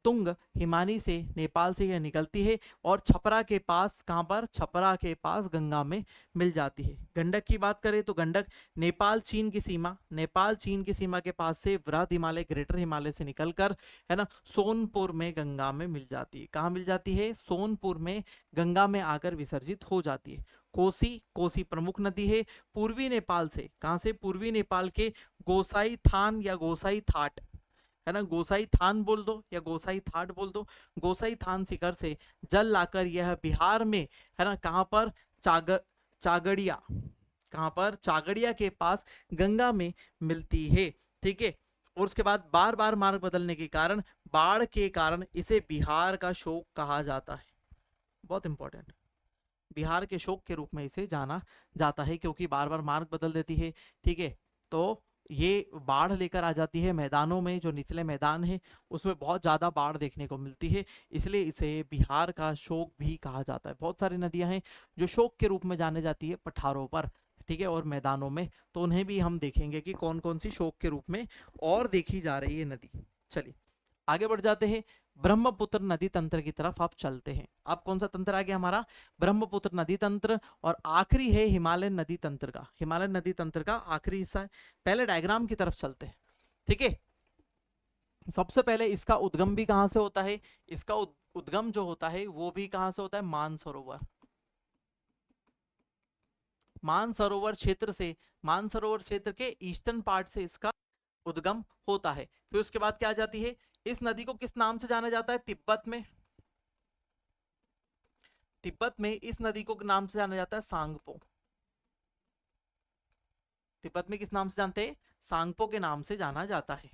तुंग हिमानी से, नेपाल से यह निकलती है और छपरा के पास, कहाँ पर, छपरा के पास गंगा में मिल जाती है। गंडक की बात करें तो गंडक नेपाल चीन की सीमा, नेपाल चीन की सीमा के पास से वृहद हिमालय, ग्रेटर हिमालय से निकलकर, है ना, सोनपुर में गंगा में मिल जाती है। कहाँ मिल जाती है? सोनपुर में गंगा में आकर विसर्जित हो जाती है। कोसी, कोसी प्रमुख नदी है पूर्वी नेपाल से, कहाँ से? पूर्वी नेपाल के गोसाई थान या गोसाई थाट, है ना, गोसाई थान बोल दो या गोसाई थाट बोल दो, गोसाई थान शिखर से जल लाकर यह बिहार में, है ना, कहाँ पर, चागड़िया, कहाँ पर, चागड़िया के पास गंगा में मिलती है, ठीक है। और उसके बाद बार बार मार्ग बदलने के कारण, बाढ़ के कारण इसे बिहार का शोक कहा जाता है। बहुत इंपॉर्टेंट, बिहार के शोक के रूप में इसे जाना जाता है, क्योंकि बार बार मार्ग बदल देती है, ठीक है। तो ये बाढ़ लेकर आ जाती है मैदानों में, जो निचले मैदान है उसमें बहुत ज़्यादा बाढ़ देखने को मिलती है, इसलिए इसे बिहार का शोक भी कहा जाता है। बहुत सारी नदियां हैं जो शोक के रूप में जाने जाती है पठारों पर, ठीक है, और मैदानों में, तो उन्हें भी हम देखेंगे कि कौन कौन सी शोक के रूप में और देखी जा रही है नदी। चलिए आगे बढ़ जाते हैं, ब्रह्मपुत्र नदी तंत्र की तरफ आप चलते हैं। अब कौन सा तंत्र आ गया हमारा? ब्रह्मपुत्र नदी तंत्र, और आखिरी है हिमालयन नदी तंत्र का, हिमालयन नदी तंत्र का आखिरी हिस्सा है। पहले डायग्राम की तरफ चलते हैं, ठीक है। सबसे पहले इसका उद्गम भी कहां से होता है? इसका उद्गम जो होता है वो भी कहां से होता है? मानसरोवर, मानसरोवर क्षेत्र से, मानसरोवर क्षेत्र के ईस्टर्न पार्ट से इसका उद्गम होता है। फिर उसके बाद क्या आ जाती है? इस नदी को किस नाम से जाना जाता है? तिब्बत में, तिब्बत में इस नदी को नाम से जाना जाता है सांगपो। तिब्बत में किस नाम से जानते हैं? सांगपो के नाम से जाना जाता है।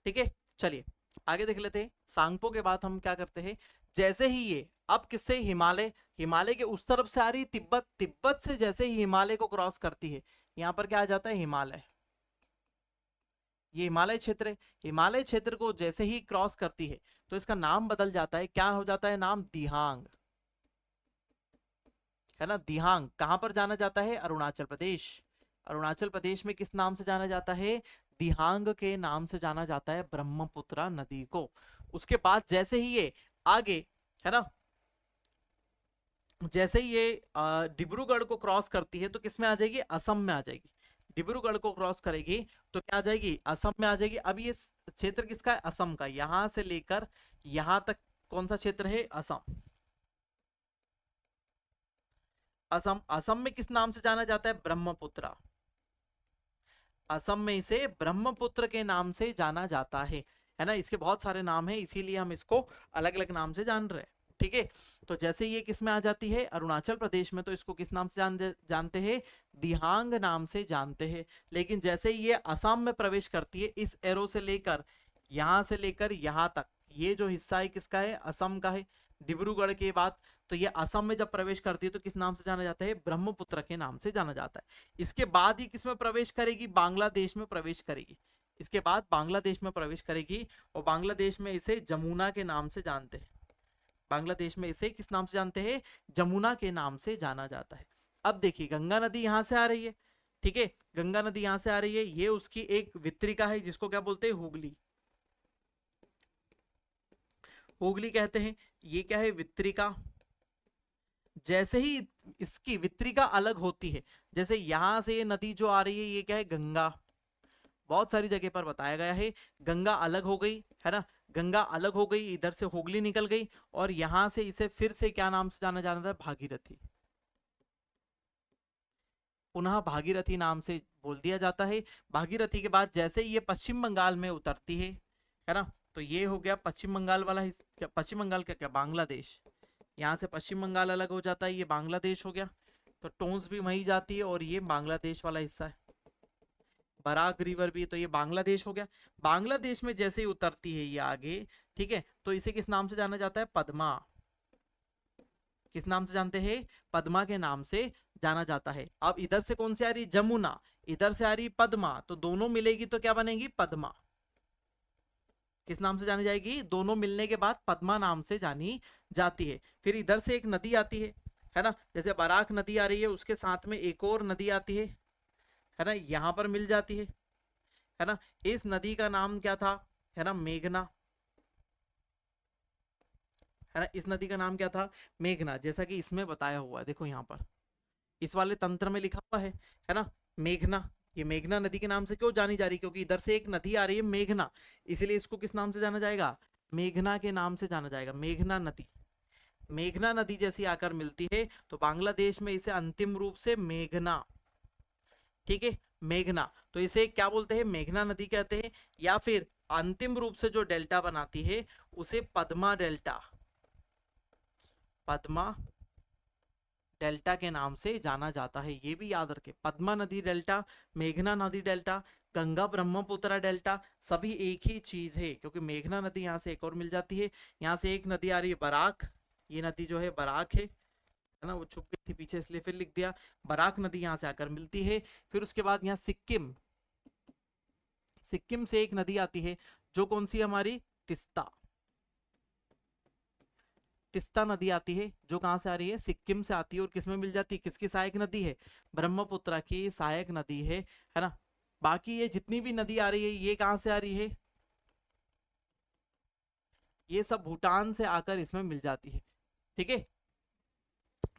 ठीक है, चलिए आगे देख लेते हैं। सांगपो के बाद हम क्या करते हैं, जैसे ही ये अब किससे, हिमालय, हिमालय के उस तरफ से आ रही तिब्बत, तिब्बत से जैसे ही हिमालय को क्रॉस करती है, यहां पर क्या आ जाता है? हिमालय, ये हिमालय क्षेत्र है। हिमालय क्षेत्र को जैसे ही क्रॉस करती है तो इसका नाम बदल जाता है, क्या हो जाता है नाम? दिहांग, है ना। दिहांग कहां पर जाना जाता है? अरुणाचल प्रदेश, अरुणाचल प्रदेश में किस नाम से जाना जाता है? दिहांग के नाम से जाना जाता है ब्रह्मपुत्र नदी को। उसके बाद जैसे ही ये आगे, है ना, जैसे ही ये डिब्रूगढ़ को क्रॉस करती है तो किस में आ जाएगी? असम में आ जाएगी। डिब्रूगढ़ को क्रॉस करेगी तो क्या आ जाएगी? असम में आ जाएगी। अब ये क्षेत्र किसका है? असम का। यहां से लेकर यहां तक कौन सा क्षेत्र है? असम। असम, असम में किस नाम से जाना जाता है? ब्रह्मपुत्र। असम में इसे ब्रह्मपुत्र के नाम से जाना जाता है ना। इसके बहुत सारे नाम हैं, इसीलिए हम इसको अलग अलग नाम से जान रहे हैं, ठीक है। तो जैसे ये किस में आ जाती है? अरुणाचल प्रदेश में, तो इसको किस नाम से जानते हैं? दिहांग नाम से जानते हैं। लेकिन जैसे ही ये असम में प्रवेश करती है, इस एरो से लेकर यहां तक, ये जो हिस्सा है किसका है? असम का है। डिब्रूगढ़ के बाद तो ये असम में जब प्रवेश करती है तो किस नाम से जाना जाता है? ब्रह्मपुत्र के नाम से जाना जाता है। इसके बाद ये किस में प्रवेश करेगी? बांग्लादेश में प्रवेश करेगी। इसके बाद बांग्लादेश में प्रवेश करेगी और बांग्लादेश में इसे जमुना के नाम से जानते हैं। बांग्लादेश में इसे किस नाम से जानते हैं? जमुना के नाम से जाना जाता है। अब देखिए गंगा नदी यहां से आ रही है, ठीक है, गंगा नदी यहां से आ रही है, ये उसकी एक वितरिका है जिसको क्या बोलते हैं? हुगली, हुगली कहते हैं। ये क्या है? वितरिका। जैसे ही इसकी वितरिका अलग होती है, जैसे यहां से ये नदी जो आ रही है ये क्या है? गंगा। बहुत सारी जगह पर बताया गया है, गंगा अलग हो गई, है ना, गंगा अलग हो गई, इधर से हुगली निकल गई और यहां से इसे फिर से क्या नाम से जाना जाता है? भागीरथी। पुनः भागीरथी नाम से बोल दिया जाता है। भागीरथी के बाद जैसे ही ये पश्चिम बंगाल में उतरती है ना, तो ये हो गया पश्चिम बंगाल वाला हिस्सा। पश्चिम बंगाल का क्या? बांग्लादेश। यहाँ से पश्चिम बंगाल अलग हो जाता है, ये बांग्लादेश हो गया। तो टोन्स भी वहीं जाती है और ये बांग्लादेश वाला हिस्सा है। बराक रिवर भी, तो ये बांग्लादेश हो गया। बांग्लादेश में जैसे ही उतरती है ये आगे, ठीक है, तो इसे किस नाम से जाना जाता है? पद्मा। किस नाम से जानते हैं? पद्मा के नाम से जाना जाता है। अब इधर से कौन सी आ रही? जमुना। इधर से आ रही पद्मा, तो दोनों मिलेगी तो क्या बनेगी? पद्मा। किस नाम से जानी जाएगी? दोनों मिलने के बाद पद्मा नाम से जानी जाती है। फिर इधर से एक नदी आती है ना, जैसे बराक नदी आ रही है, उसके साथ में एक और नदी आती है ना, यहां पर मिल जाती है ना। इस नदी का नाम क्या था? है ना, मेघना। है ना, इस नदी का नाम क्या था? मेघना, जैसा कि इसमें बताया हुआ है, देखो यहाँ पर इस वाले तंत्र में लिखा हुआ है ना, मेघना। ये मेघना नदी के नाम से क्यों जानी जा रही? क्योंकि इधर से एक नदी आ रही है मेघना, इसीलिए इसको किस नाम से जाना जाएगा? मेघना के नाम से जाना जाएगा, मेघना नदी। मेघना नदी जैसी आकर मिलती है तो बांग्लादेश में इसे अंतिम रूप से मेघना, ठीक है, मेघना, तो इसे क्या बोलते हैं? मेघना नदी कहते हैं। या फिर अंतिम रूप से जो डेल्टा बनाती है उसे पद्मा डेल्टा, पद्मा डेल्टा के नाम से जाना जाता है। ये भी याद रखें, पद्मा नदी डेल्टा, मेघना नदी डेल्टा, गंगा ब्रह्मपुत्र डेल्टा, सभी एक ही चीज है, क्योंकि मेघना नदी यहाँ से एक और मिल जाती है। यहाँ से एक नदी आ रही है बराक, ये नदी जो है बराक है ना, वो छुप गई थी पीछे इसलिए फिर लिख दिया। बराक नदी यहाँ से आकर मिलती है। फिर उसके बाद यहाँ सिक्किम, सिक्किम से एक नदी आती है जो कौन सी हमारी? तिस्ता। तिस्ता नदी आती है जो कहां से आ रही है? सिक्किम से आती है। और किसमें मिल जाती है? किसकी सहायक नदी है? ब्रह्मपुत्र की सहायक नदी है ना। बाकी ये जितनी भी नदी आ रही है ये कहां से आ रही है? ये सब भूटान से आकर इसमें मिल जाती है, ठीक है।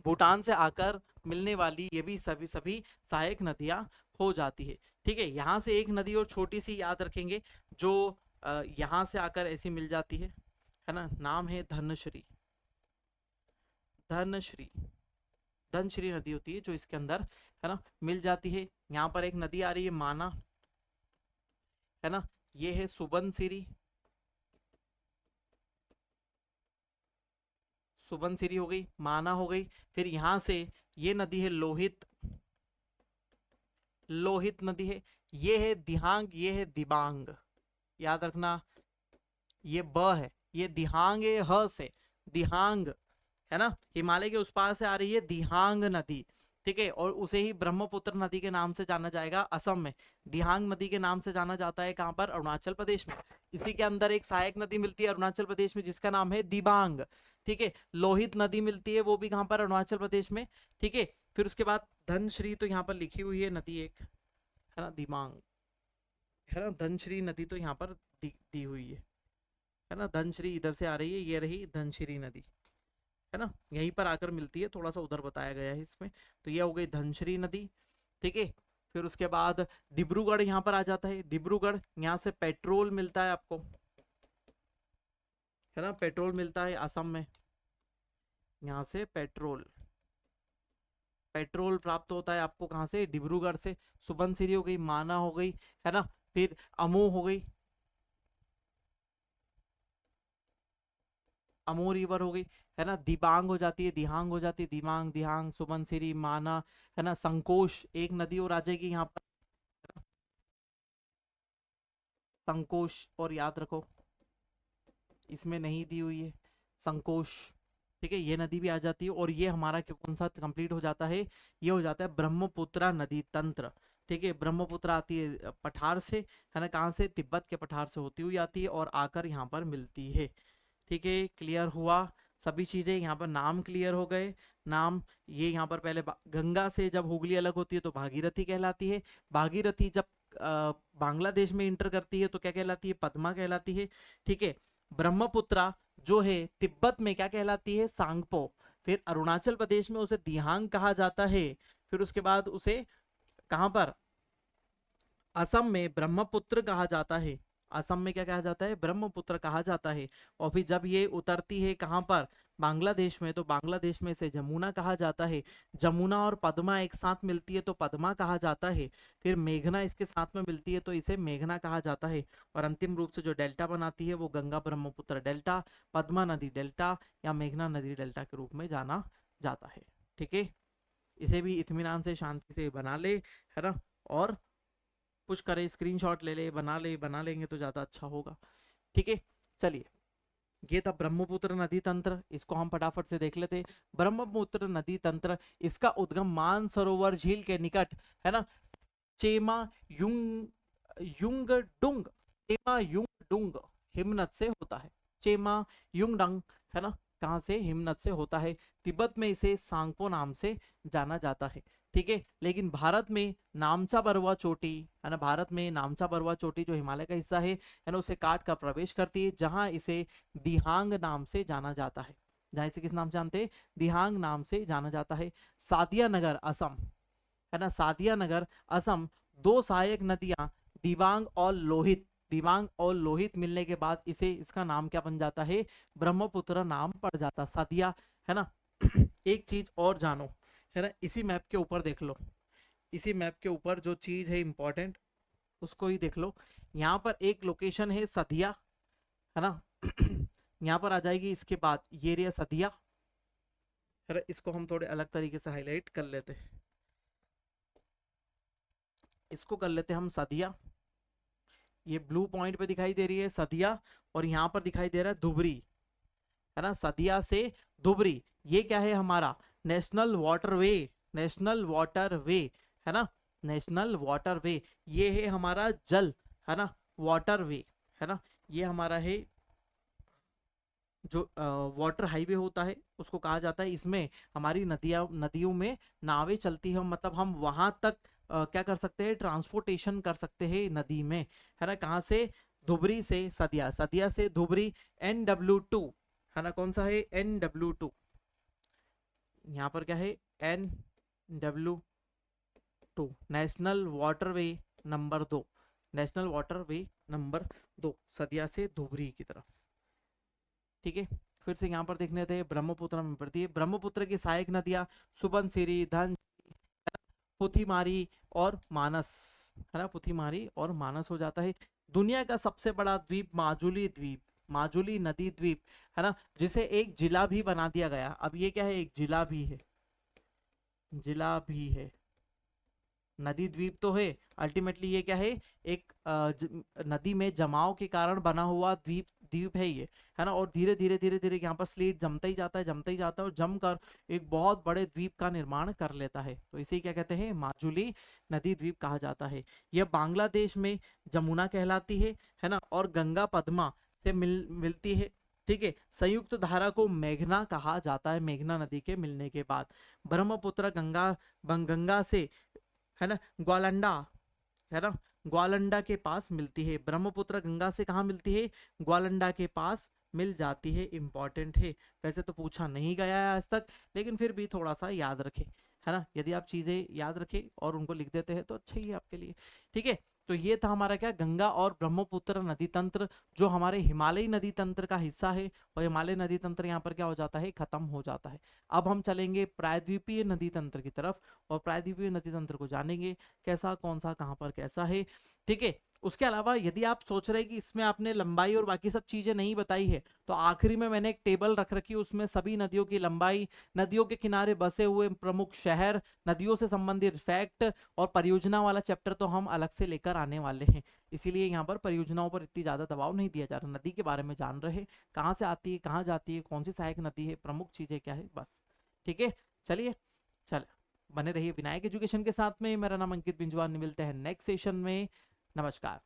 भूटान से आकर मिलने वाली ये भी सभी सभी सहायक नदियां हो जाती है, ठीक है। यहाँ से एक नदी और छोटी सी याद रखेंगे जो यहाँ से आकर ऐसी मिल जाती है ना, नाम है धनश्री। धनश्री, धनश्री नदी होती है जो इसके अंदर है ना मिल जाती है। यहाँ पर एक नदी आ रही है माना, है ना, ये है सुबनसिरी। सुबनसिरी हो गई, माना हो गई। फिर यहाँ से ये नदी है लोहित, लोहित नदी है। ये है दिहांग, ये है दिबांग, याद रखना। ये ब है, ये दिहांग है ह से, दिहांग, है ना। हिमालय के उस पार से आ रही है दिहांग नदी, ठीक है। और उसे ही ब्रह्मपुत्र नदी के नाम से जाना जाएगा असम में। दिहांग नदी के नाम से जाना जाता है कहां पर? अरुणाचल प्रदेश में। इसी के अंदर एक सहायक नदी मिलती है अरुणाचल प्रदेश में जिसका नाम है दिबांग, ठीक है। लोहित नदी मिलती है, वो भी कहां पर? अरुणाचल प्रदेश में, ठीक है। फिर उसके बाद धनश्री तो यहाँ पर लिखी हुई है नदी एक, है ना, दिबांग, है ना। धनश्री नदी तो यहाँ पर दी हुई है ना। धनश्री इधर से आ रही है, ये रही धनश्री नदी, है ना, यहीं पर आकर मिलती है। थोड़ा सा उधर बताया गया है इसमें। तो ये हो गई धनश्री नदी, ठीक है। फिर उसके बाद डिब्रूगढ़ यहाँ पर आ जाता है। डिब्रूगढ़, यहाँ से पेट्रोल मिलता है आपको, है ना, पेट्रोल मिलता है असम में। यहाँ से पेट्रोल, पेट्रोल प्राप्त होता है आपको कहाँ से? डिब्रूगढ़ से। सुबनसिरी हो गई, माना हो गई, है ना। फिर अमू हो गई, अमू रिवर हो गई, है ना। दिबांग हो जाती है, दिहांग हो जाती है, दिमांग, दिहांग, सुबनसिरी, माना, है ना। संकोश एक नदी और आ जाएगी यहाँ पर, संकोश, और याद रखो इसमें नहीं दी हुई है संकोश, ठीक है। ये नदी भी आ जाती है। और ये हमारा कौन सा कंप्लीट हो जाता है? ये हो जाता है ब्रह्मपुत्रा नदी तंत्र, ठीक है। ब्रह्मपुत्र आती है पठार से, है ना, कहाँ से? तिब्बत के पठार से होती हुई आती है और आकर यहाँ पर मिलती है, ठीक है। क्लियर हुआ सभी चीजें? यहाँ पर नाम क्लियर हो गए। नाम, ये यहाँ पर पहले गंगा से जब हुगली अलग होती है तो भागीरथी कहलाती है। भागीरथी जब बांग्लादेश में इंटर करती है तो क्या कहलाती है? पद्मा कहलाती है, ठीक है। ब्रह्मपुत्रा जो है तिब्बत में क्या कहलाती है? सांगपो। फिर अरुणाचल प्रदेश में उसे दिहांग कहा जाता है। फिर उसके बाद उसे कहां पर? असम में ब्रह्मपुत्र कहा जाता है। असम में क्या कहा जाता है? ब्रह्मपुत्र कहा जाता है। और फिर जब ये उतरती है कहां पर? बांग्लादेश में, तो बांग्लादेश में इसे जमुना कहा जाता है। जमुना और पद्मा एक साथ मिलती है तो पद्मा कहा जाता है। फिर मेघना इसके साथ में मिलती है तो इसे मेघना कहा जाता है। और अंतिम रूप से जो डेल्टा बनाती है वो गंगा ब्रह्मपुत्र डेल्टा, पद्मा नदी डेल्टा या मेघना नदी डेल्टा के रूप में जाना जाता है, ठीक है। इसे भी इत्मीनान से शांति से बना ले, है ना। और पुश करें, स्क्रीनशॉट ले ले, बना लेंगे तो ज़्यादा अच्छा होगा। ठीक है, चलिए, ये था ब्रह्मपुत्र नदी तंत्र, इसको हम फटाफट से देख लेते हैं। ब्रह्मपुत्र नदी तंत्र, इसका उद्गम मानसरोवर झील के निकट, है ना, चेमा युंग युंगडुंग चेमा युंगडुंग हिमनद से होता है। चेमा युंगडंग, है ना, कहाँ से? हिमनद से होता है। तिब्बत में इसे सांगपो नाम से जाना जाता है। ठीक है, लेकिन भारत में नामचा बरुआ चोटी, है ना, भारत में नामचा बरुआ चोटी जो हिमालय का हिस्सा है ना, उसे काट कर प्रवेश करती है, जहां इसे दिहांग नाम से जाना जाता है। जहां इसे किस नाम से जानते हैं? दिहांग नाम से जाना जाता है। सादिया नगर असम, है ना, सादिया नगर असम, दो सहायक नदियां दिबांग और लोहित, दिबांग और लोहित मिलने के बाद इसे, इसका नाम क्या बन जाता है? ब्रह्मपुत्र नाम पड़ जाता, सादिया, है ना। एक चीज और जानो, है ना, इसी मैप के ऊपर देख लो, इसी मैप के ऊपर जो चीज है इंपॉर्टेंट उसको ही देख लो। यहाँ पर एक लोकेशन है सदिया, है ना। यहाँ पर आ जाएगी, इसके बाद ये एरिया सदिया, है ना, इसको हम थोड़े अलग तरीके से हाईलाइट कर लेते हैं, इसको कर लेते हैं हम सदिया। ये ब्लू पॉइंट पे दिखाई दे रही है सदिया, और यहाँ पर दिखाई दे रहा है धुबरी, है ना, सदिया से धुबरी। ये क्या है हमारा? नेशनल वाटरवे, नेशनल वाटरवे, है ना, नेशनल वाटरवे। ये है हमारा जल, है ना, वाटरवे, है ना, ये हमारा है जो वाटर हाईवे होता है उसको कहा जाता है। इसमें हमारी नदियों में नावें चलती हैं, मतलब हम वहां तक क्या कर सकते हैं? ट्रांसपोर्टेशन कर सकते हैं नदी में, है ना। कहाँ से? धुबरी से सदिया, सदिया से धुबरी। NW2, है ना, कौन सा है? NW2, यहाँ पर क्या है? NW2, national waterway number 2, national waterway number 2, सदिया से धुबरी की तरफ। ठीक है, फिर से यहाँ पर देखने थे, ब्रह्मपुत्र में पड़ती है। ब्रह्मपुत्र की सहायक नदियां सुबनसिरी, धन, पुथिमारी और मानस, है ना, पुथिमारी और मानस हो जाता है। दुनिया का सबसे बड़ा द्वीप माजुली द्वीप, माजुली नदी द्वीप, है ना, जिसे एक जिला भी बना दिया गया। अब ये क्या है? एक जिला भी है, जिला भी है। नदी द्वीप तो है, अल्टीमेटली ये क्या है? एक नदी में जमाव के कारण बना हुआ द्वीप, द्वीप है ये, है ना। और धीरे धीरे धीरे धीरे यहाँ पर स्लेट जमता ही जाता है, जमता ही जाता है, और जमकर एक बहुत बड़े द्वीप का निर्माण कर लेता है। तो इसे क्या कहते हैं? माजुली नदी द्वीप कहा जाता है। यह बांग्लादेश में जमुना कहलाती है ना, और गंगा पद्मा से मिलती है। ठीक है, संयुक्त धारा को मेघना कहा जाता है, मेघना नदी के मिलने के बाद। ब्रह्मपुत्र गंगा से, है ना, ग्वालंडा, है ना, ग्वालंडा के पास मिलती है। ब्रह्मपुत्र गंगा से कहाँ मिलती है? ग्वालंडा के पास मिल जाती है। इंपॉर्टेंट है, वैसे तो पूछा नहीं गया है आज तक, लेकिन फिर भी थोड़ा सा याद रखें, है ना। यदि आप चीजें याद रखें और उनको लिख देते हैं तो अच्छा ही है आपके लिए। ठीक है, तो ये था हमारा क्या? गंगा और ब्रह्मपुत्र नदी तंत्र, जो हमारे हिमालयी नदी तंत्र का हिस्सा है। और हिमालय नदी तंत्र यहाँ पर क्या हो जाता है? खत्म हो जाता है। अब हम चलेंगे प्रायद्वीपीय नदी तंत्र की तरफ, और प्रायद्वीपीय नदी तंत्र को जानेंगे, कैसा, कौन सा, कहाँ पर कैसा है। ठीक है, उसके अलावा यदि आप सोच रहे हैं कि इसमें आपने लंबाई और बाकी सब चीजें नहीं बताई है, तो आखिरी में मैंने एक टेबल रख रखी है, उसमें सभी नदियों की लंबाई, नदियों के किनारे बसे हुए प्रमुख शहर, नदियों से संबंधित फैक्ट, और परियोजना वाला चैप्टर तो हम अलग से लेकर आने वाले हैं। इसीलिए यहाँ पर परियोजनाओं पर इतनी ज्यादा दबाव नहीं दिया जा रहा, नदी के बारे में जान रहे, कहाँ से आती है, कहाँ जाती है, कौन सी सहायक नदी है, प्रमुख चीजें क्या है, बस। ठीक है, चलिए, चल बने रहिए विनायक एजुकेशन के साथ में। मेरा नाम अंकित बिंजवान, मिलते हैं नेक्स्ट सेशन में। नमस्कार।